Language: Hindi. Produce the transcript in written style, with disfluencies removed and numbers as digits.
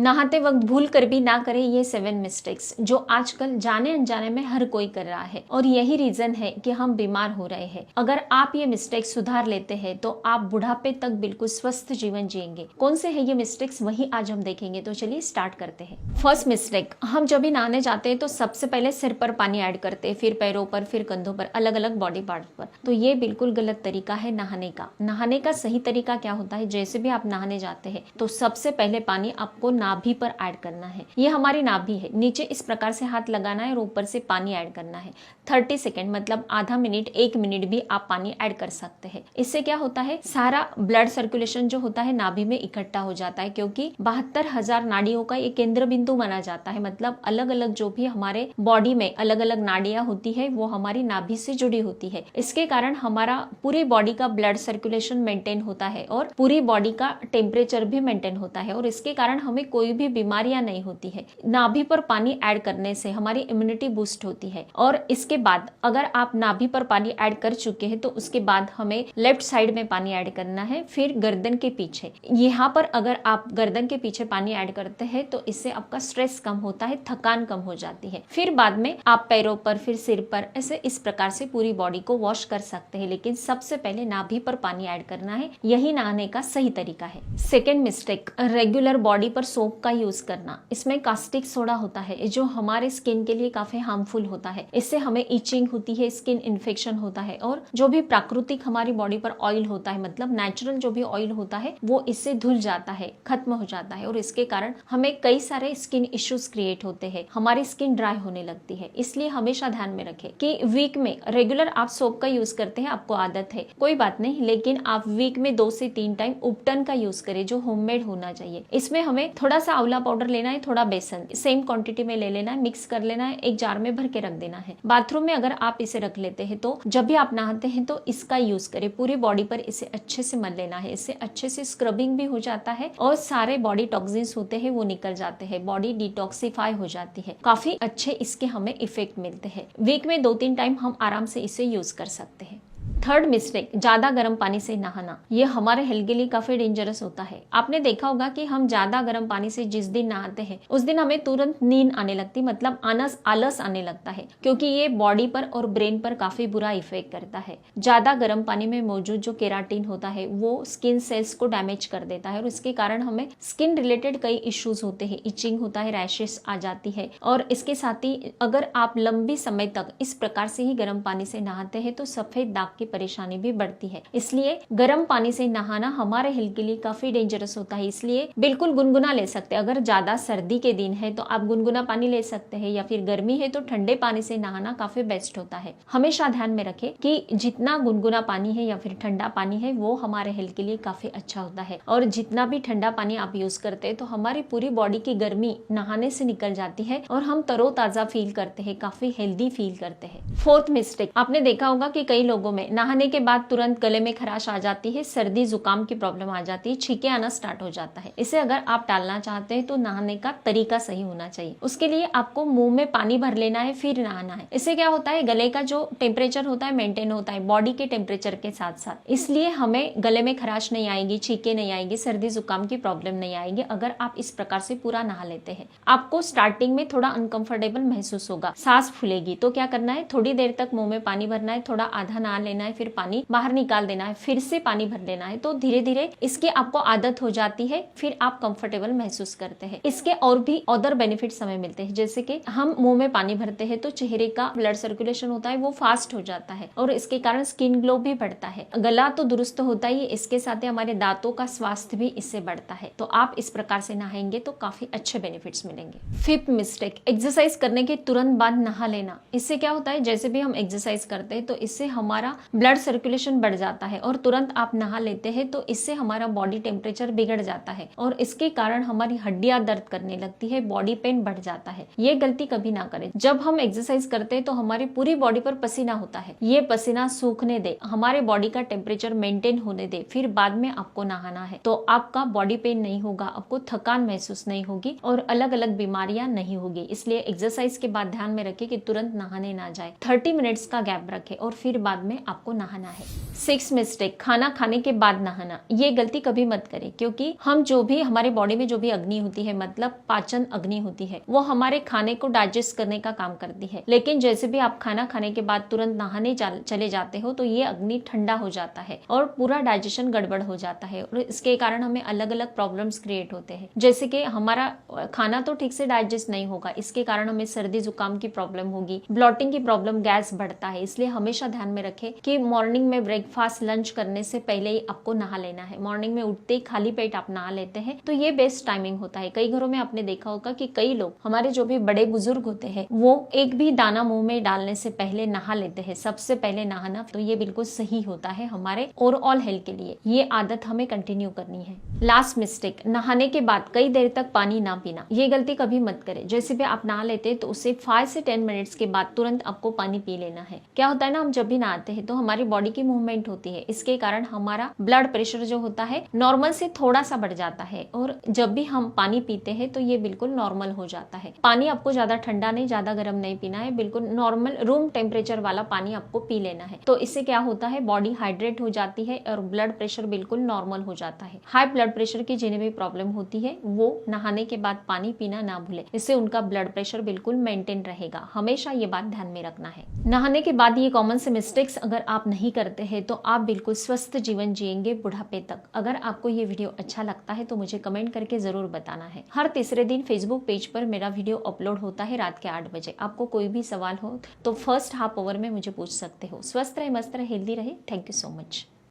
नहाते वक्त भूल कर भी ना करें ये 7 मिस्टेक्स जो आजकल जाने अनजाने में हर कोई कर रहा है और यही रीजन है कि हम बीमार हो रहे हैं। अगर आप ये मिस्टेक्स सुधार लेते हैं तो आप बुढ़ापे तक बिल्कुल स्वस्थ जीवन जिएंगे। कौन से है ये मिस्टेक्स वही आज हम देखेंगे, तो चलिए स्टार्ट करते हैं। फर्स्ट मिस्टेक, हम जब भी नहाने जाते हैं तो सबसे पहले सिर पर पानी ऐड करते हैं, फिर पैरों पर, फिर कंधों पर, अलग अलग बॉडी पार्ट पर। तो ये बिल्कुल गलत तरीका है नहाने का। नहाने का सही तरीका क्या होता है, जैसे भी आप नहाने जाते हैं तो सबसे पहले पानी आपको नाभि पर ऐड करना है। ये हमारी नाभि है, नीचे इस प्रकार से हाथ लगाना है और ऊपर से पानी ऐड करना है। 30 सेकेंड मतलब आधा मिनट, 1 मिनट भी आप पानी ऐड कर सकते हैं। इससे क्या होता है, सारा ब्लड सर्कुलेशन जो होता है नाभि में इकट्ठा हो जाता है, क्योंकि 72,000 नाड़ियों का एक केंद्र बिंदु माना जाता है। मतलब अलग अलग जो भी हमारे बॉडी में अलग अलग नाड़ियां होती है वो हमारी नाभि से जुड़ी होती है। इसके कारण हमारा पूरी बॉडी का ब्लड सर्कुलेशन मेंटेन होता है और पूरी बॉडी का टेम्परेचर भी मेंटेन होता है और इसके कारण हमें कोई भी बीमारियां नहीं होती है। नाभि पर पानी ऐड करने से हमारी इम्यूनिटी बूस्ट होती है। और इसके बाद अगर आप नाभि पर पानी ऐड कर चुके हैं तो उसके बाद हमें लेफ्ट साइड में पानी ऐड करना है, फिर गर्दन के पीछे। यहाँ पर अगर आप गर्दन के पीछे पानी ऐड करते हैं तो इससे आपका स्ट्रेस कम होता है, थकान कम हो जाती है। फिर बाद में आप पैरों पर, फिर सिर पर, ऐसे इस प्रकार से पूरी बॉडी को वॉश कर सकते हैं, लेकिन सबसे पहले नाभि पर पानी ऐड करना है। यही नहाने का सही तरीका है। सेकेंड मिस्टेक, रेगुलर बॉडी पर सोप का यूज करना। इसमें कास्टिक सोडा होता है जो हमारे स्किन के लिए काफी हार्मफुल होता है। इससे हमें इचिंग होती है, स्किन इन्फेक्शन होता है और जो भी प्राकृतिक हमारी बॉडी पर ऑयल होता है, मतलब नेचुरल जो भी ऑयल होता है वो इससे धुल जाता है, खत्म हो जाता है और इसके कारण हमें कई सारे स्किन इश्यूज क्रिएट होते हैं, हमारी स्किन ड्राई होने लगती है। इसलिए हमेशा ध्यान में रखें कि वीक में रेगुलर आप सोप का यूज करते हैं, आपको आदत है, कोई बात नहीं, लेकिन आप वीक में 2 से 3 टाइम उपटन का यूज करें जो होममेड होना चाहिए। इसमें हमें थोड़ा सा आंवला पाउडर लेना है, थोड़ा बेसन सेम क्वांटिटी में ले लेना है, मिक्स कर लेना है, एक जार में भर के रख देना है। बाथरूम में अगर आप इसे रख लेते हैं तो जब भी आप नहाते हैं तो इसका यूज करें। पूरी बॉडी पर इसे अच्छे से मल लेना है, इससे अच्छे से स्क्रबिंग भी हो जाता है और सारे बॉडी टॉक्सिन्स होते हैं वो निकल जाते हैं, बॉडी डिटॉक्सिफाई हो जाती है। काफी अच्छे इसके हमें इफेक्ट मिलते हैं। वीक में 2-3 टाइम हम आराम से इसे यूज कर सकते हैं। थर्ड मिस्टेक, ज्यादा गर्म पानी से नहाना। ये हमारे हेल्थ के लिए काफी डेंजरस होता है। आपने देखा होगा कि हम ज्यादा गर्म पानी से जिस दिन नहाते हैं उस दिन हमें तुरंत नींद आने लगती, मतलब आलस आने लगता है, क्योंकि ये बॉडी पर और ब्रेन पर काफी बुरा इफेक्ट करता है। ज्यादा गर्म पानी में मौजूद जो केराटिन होता है वो स्किन सेल्स को डैमेज कर देता है और इसके कारण हमें स्किन रिलेटेड कई इश्यूज होते हैं, इचिंग होता है, रैशेस आ जाती है। और इसके साथ ही अगर आप लंबी समय तक इस प्रकार से ही गर्म पानी से नहाते हैं तो सफेद दाग की परेशानी भी बढ़ती है। इसलिए गर्म पानी से नहाना हमारे हेल्थ के लिए काफी डेंजरस होता है। इसलिए बिल्कुल गुनगुना ले सकते हैं। अगर ज्यादा सर्दी के दिन है तो आप गुनगुना पानी ले सकते हैं, या फिर गर्मी है तो ठंडे पानी से नहाना काफी बेस्ट होता है। हमेशा ध्यान में रखें कि जितना गुनगुना पानी है या फिर ठंडा पानी है वो हमारे हेल्थ के लिए काफी अच्छा होता है। और जितना भी ठंडा पानी आप यूज करते हैं तो हमारी पूरी बॉडी की गर्मी नहाने से निकल जाती है और हम तरोताजा फील करते हैं, काफी हेल्दी फील करते हैं। फोर्थ मिस्टेक, आपने देखा होगा कि कई लोगों में नहाने के बाद तुरंत गले में खराश आ जाती है, सर्दी जुकाम की प्रॉब्लम आ जाती है, छींके आना स्टार्ट हो जाता है। इसे अगर आप टालना चाहते हैं तो नहाने का तरीका सही होना चाहिए। उसके लिए आपको मुंह में पानी भर लेना है, फिर नहाना है। इससे क्या होता है, गले का जो टेम्परेचर होता है मेंटेन होता है बॉडी के टेम्परेचर के साथ साथ। इसलिए हमें गले में खराश नहीं आएगी, छींके नहीं आएगी, सर्दी जुकाम की प्रॉब्लम नहीं आएगी अगर आप इस प्रकार से पूरा नहा लेते हैं। आपको स्टार्टिंग में थोड़ा अनकंफर्टेबल महसूस होगा, सांस फूलेगी, तो क्या करना है, थोड़ी देर तक मुंह में पानी भरना है, थोड़ा आधा नहा लेना है, फिर पानी बाहर निकाल देना है, फिर से पानी भर लेना है। तो धीरे धीरे इसकी आपको आदत हो जाती है, फिर आप कंफर्टेबल महसूस करते हैं। इसके और भी अदर बेनिफिट्स हमें मिलते हैं, जैसे कि हम मुंह में पानी भरते हैं तो चेहरे का ब्लड सर्कुलेशन होता है वो फास्ट हो जाता है और इसके कारण स्किन ग्लो भी बढ़ता है। गला तो दुरुस्त होता ही, इसके साथ ही हमारे दांतों का स्वास्थ्य भी इससे बढ़ता है। तो आप इस प्रकार से नहाएंगे तो काफी अच्छे बेनिफिट्स मिलेंगे। फिफ्थ मिस्टेक, एक्सरसाइज करने के तुरंत बाद नहा लेना। इससे क्या होता है, जैसे भी हम एक्सरसाइज करते हैं तो इससे हमारा ब्लड सर्कुलेशन बढ़ जाता है और तुरंत आप नहा लेते हैं तो इससे हमारा बॉडी टेम्परेचर बिगड़ जाता है और इसके कारण हमारी हड्डियां दर्द करने लगती है, बॉडी पेन बढ़ जाता है। ये गलती कभी ना करें। जब हम एक्सरसाइज करते हैं तो हमारी पूरी बॉडी पर पसीना होता है, ये पसीना सूखने दे, हमारे बॉडी का टेम्परेचर मेंटेन होने दे, फिर बाद में आपको नहाना है। तो आपका बॉडी पेन नहीं होगा, आपको थकान महसूस नहीं होगी और अलग अलग बीमारियां नहीं होगी। इसलिए एक्सरसाइज के बाद ध्यान में रखें कि तुरंत नहाने ना जाए, 30 मिनट्स का गैप रखें और फिर बाद में आपको आपको नहाना है। 6 मिस्टेक, खाना खाने के बाद नहाना। ये गलती कभी मत करें, क्योंकि हम जो भी हमारे बॉडी में जो भी अग्नि होती है, मतलब पाचन अग्नि होती है, वो हमारे खाने को डाइजेस्ट करने का काम करती है। लेकिन जैसे भी आप खाना खाने के बाद तुरंत नहाने चले जाते हो तो ये अग्नि ठंडा हो जाता है और पूरा डाइजेशन गड़बड़ हो जाता है और इसके कारण हमें अलग अलग प्रॉब्लम्स क्रिएट होते हैं। जैसे कि हमारा खाना तो ठीक से डाइजेस्ट नहीं होगा, इसके कारण हमें सर्दी जुकाम की प्रॉब्लम होगी, ब्लॉटिंग की प्रॉब्लम, गैस बढ़ता है। इसलिए हमेशा ध्यान में रखें कि मॉर्निंग में ब्रेकफास्ट लंच करने से पहले ही आपको नहा लेना है। मॉर्निंग में उठते ही खाली पेट आप नहा लेते हैं तो ये बेस्ट टाइमिंग होता है। कई घरों में आपने देखा होगा कि कई लोग, हमारे जो भी बड़े बुजुर्ग होते हैं, वो एक भी दाना मुंह में डालने से पहले नहा लेते हैं। सबसे पहले नहाना, तो ये बिल्कुल सही होता है हमारे ओवरऑल हेल्थ के लिए। ये आदत हमें कंटिन्यू करनी है। लास्ट मिस्टेक, नहाने के बाद कई देर तक पानी ना पीना। ये गलती कभी मत करें। जैसे भी आप नहा लेते हैं तो उससे 5 से 10 मिनट्स के बाद तुरंत आपको पानी पी लेना है। क्या होता है ना, हम जब भी नहाते हैं तो हमारी बॉडी की मूवमेंट होती है, इसके कारण हमारा ब्लड प्रेशर जो होता है नॉर्मल से थोड़ा सा बढ़ जाता है और जब भी हम पानी पीते हैं तो ये बिल्कुल नॉर्मल हो जाता है। पानी आपको ज्यादा ठंडा नहीं, ज्यादा गर्म नहीं पीना है, बिल्कुल नॉर्मल रूम टेम्परेचर वाला पानी आपको पी लेना है। तो इससे क्या होता है, बॉडी हाइड्रेट हो जाती है और ब्लड प्रेशर बिल्कुल नॉर्मल हो जाता है। हाई ब्लड प्रेशर की जिन्हें भी प्रॉब्लम होती है वो नहाने के बाद पानी पीना ना भूले, इससे उनका ब्लड प्रेशर बिल्कुल मेंटेन रहेगा। हमेशा ये बात ध्यान में रखना है। नहाने के बाद ये कॉमन से मिस्टेक्स अगर आप नहीं करते हैं तो आप बिल्कुल स्वस्थ जीवन जिएंगे बुढ़ापे तक। अगर आपको ये वीडियो अच्छा लगता है तो मुझे कमेंट करके जरूर बताना है। हर तीसरे दिन फेसबुक पेज पर मेरा वीडियो अपलोड होता है रात के 8 बजे। आपको कोई भी सवाल हो तो फर्स्ट हाफ आवर में मुझे पूछ सकते हो। स्वस्थ रहे, मस्त रहे, हेल्दी रहे। Thank you so much.